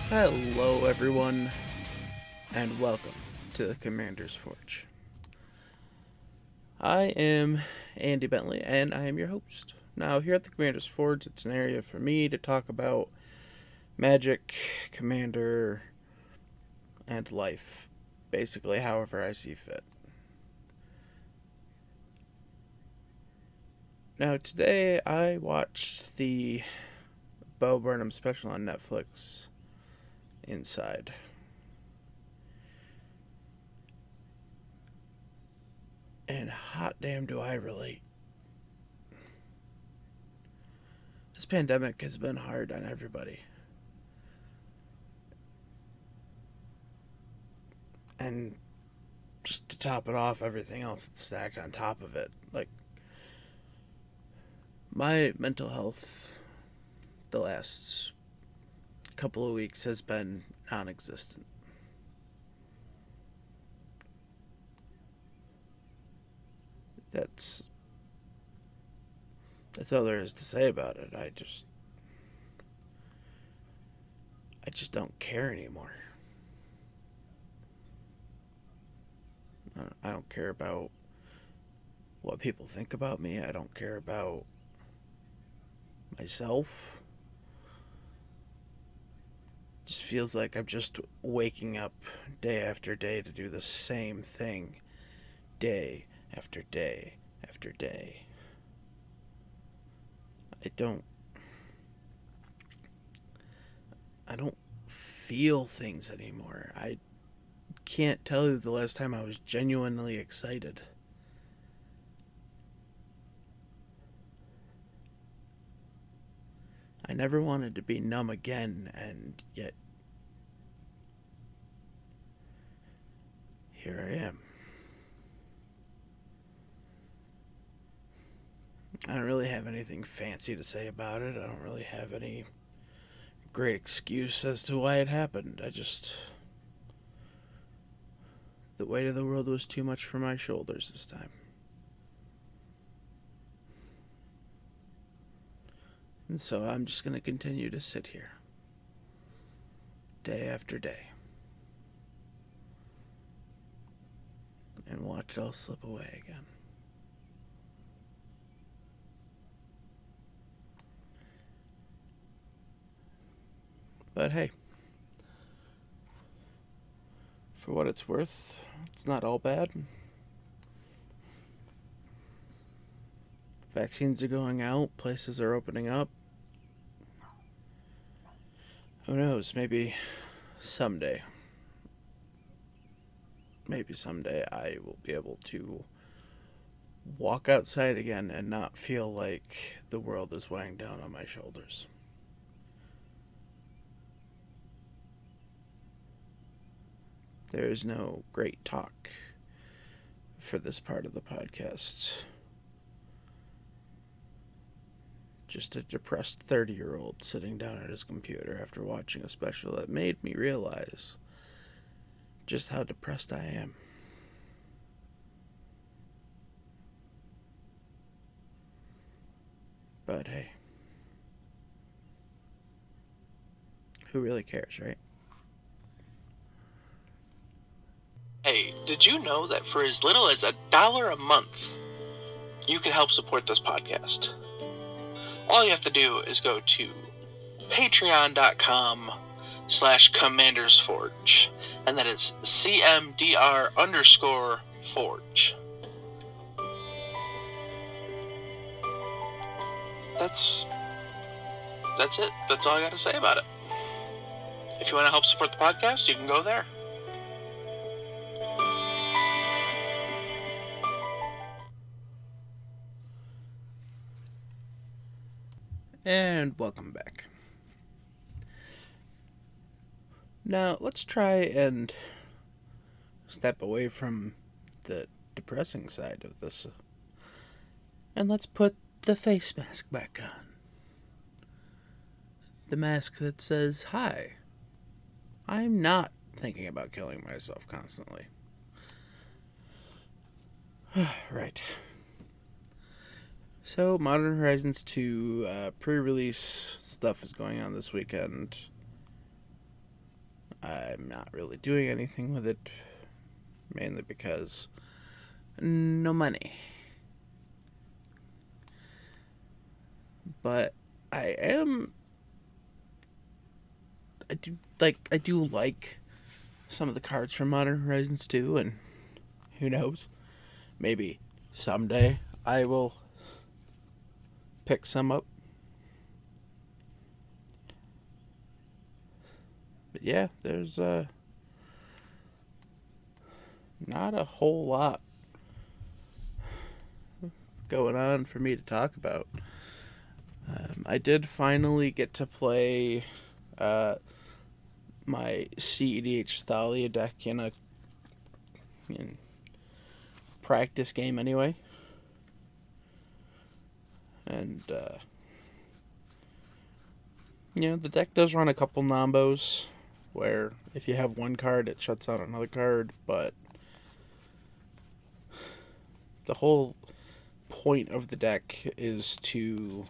Hello, everyone, and welcome to the Commander's Forge. I am Andy Bentley, and I am your host. Now, here at the Commander's Forge, it's an area for me to talk about magic, Commander, and life, basically however I see fit. Now, today I watched the Bo Burnham special on Netflix, Inside. And hot damn do I relate. This pandemic has been hard on everybody. And just to top it off, everything else that's stacked on top of it. Like, my mental health the last couple of weeks has been non-existent. That's all there is to say about it. I just don't care anymore. I don't care about what people think about me. I don't care about myself. It just feels like I'm just waking up day after day to do the same thing, day after day after day. I don't feel things anymore. I can't tell you the last time I was genuinely excited. I never wanted to be numb again, and yet here I am. I don't really have anything fancy to say about it. I don't really have any great excuse as to why it happened. The weight of the world was too much for my shoulders this time. And so I'm just going to continue to sit here, day after day, and watch it all slip away again. But hey, for what it's worth, it's not all bad. Vaccines are going out, places are opening up. Who knows, maybe someday I will be able to walk outside again and not feel like the world is weighing down on my shoulders. There is no great talk for this part of the podcast. Just a depressed 30-year-old sitting down at his computer after watching a special that made me realize just how depressed I am. But hey, who really cares, right? Hey, did you know that for as little as $1 a month, you can help support this podcast? All you have to do is go to patreon.com/commandersforge, and that is CMDR_forge. That's it. That's all I got to say about it. If you want to help support the podcast, you can go there. And welcome back. Now, let's try and step away from the depressing side of this. And let's put the face mask back on. The mask that says, "Hi, I'm not thinking about killing myself constantly." Right. So, Modern Horizons 2 pre-release stuff is going on this weekend. I'm not really doing anything with it, mainly because no money. But I do like some of the cards from Modern Horizons 2, and who knows, maybe someday I will pick some up. But yeah, there's not a whole lot going on for me to talk about. I did finally get to play my CEDH Thalia deck in practice game anyway. And, the deck does run a couple Nambos, where if you have one card, it shuts out another card, but the whole point of the deck is to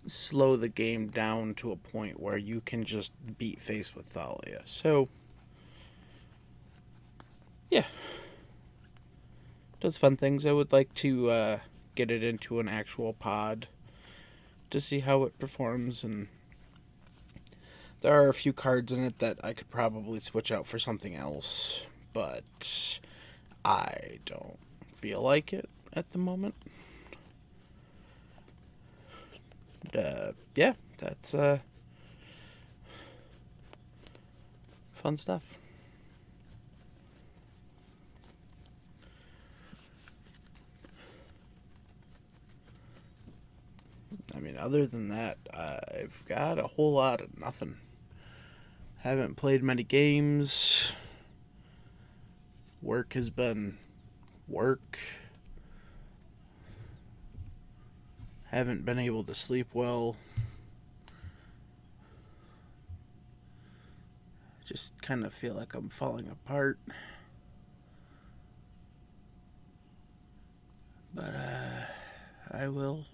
slow the game down to a point where you can just beat face with Thalia. So, yeah. Does fun things. I would like to get it into an actual pod to see how it performs, and there are a few cards in it that I could probably switch out for something else, but I don't feel like it at the moment. Yeah, that's fun stuff. I mean, other than that, I've got a whole lot of nothing. Haven't played many games. Work has been work. Haven't been able to sleep well. Just kind of feel like I'm falling apart. But I will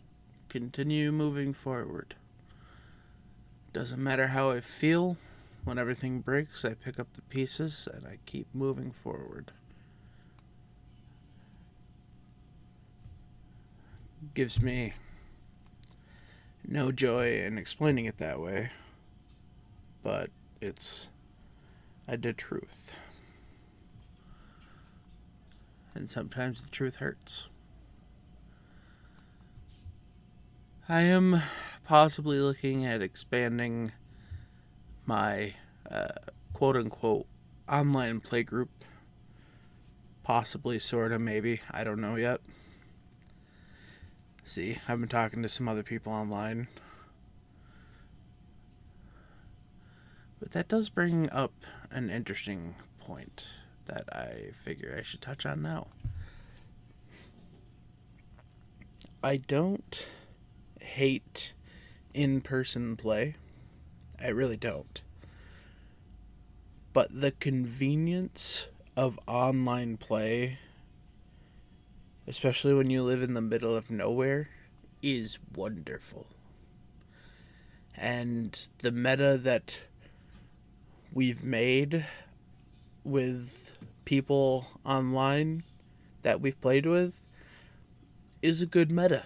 continue moving forward. Doesn't matter how I feel. When everything breaks, I pick up the pieces and I keep moving forward. Gives me no joy in explaining it that way, but it's the truth. And sometimes the truth hurts. I am possibly looking at expanding my quote-unquote online play group. Possibly, sorta, maybe. I don't know yet. See, I've been talking to some other people online. But that does bring up an interesting point that I figure I should touch on now. I don't hate in-person play. I really don't. But the convenience of online play, especially when you live in the middle of nowhere, is wonderful. And the meta that we've made with people online that we've played with is a good meta.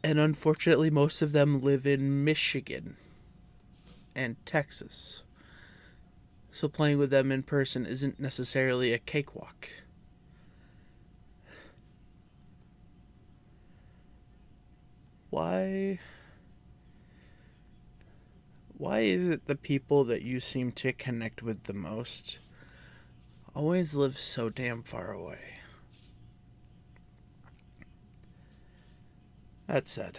And unfortunately, most of them live in Michigan and Texas. So playing with them in person isn't necessarily a cakewalk. Why is it the people that you seem to connect with the most always live so damn far away? That said,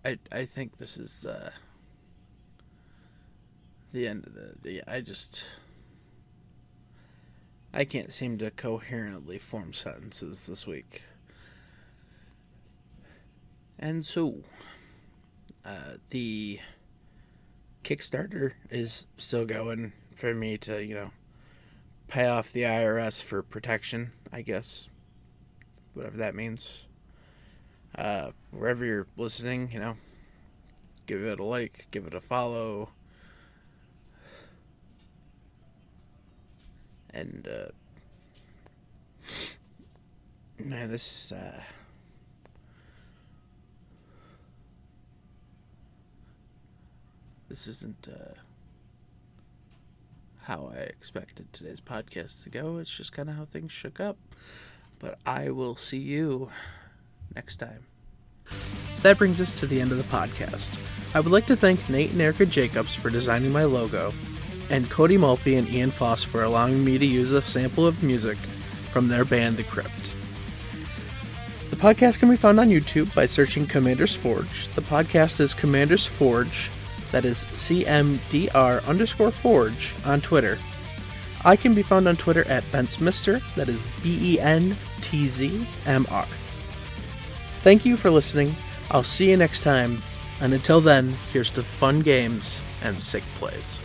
I think this is the end of I can't seem to coherently form sentences this week. And so, the Kickstarter is still going for me to, pay off the IRS for protection, I guess. Whatever that means. Wherever you're listening, give it a like, give it a follow. And, man, this isn't how I expected today's podcast to go. It's just kind of how things shook up. But I will see you next time. That brings us to the end of the podcast. I would like to thank Nate and Erica Jacobs for designing my logo, and Cody Mulpey and Ian Foss for allowing me to use a sample of music from their band, The Crypt. The podcast can be found on YouTube by searching Commander's Forge. The podcast is Commander's Forge, that is CMDR_Forge, on Twitter. I can be found on Twitter at BentzMr, that is BENTZMR. Thank you for listening. I'll see you next time, and until then, here's to fun games and sick plays.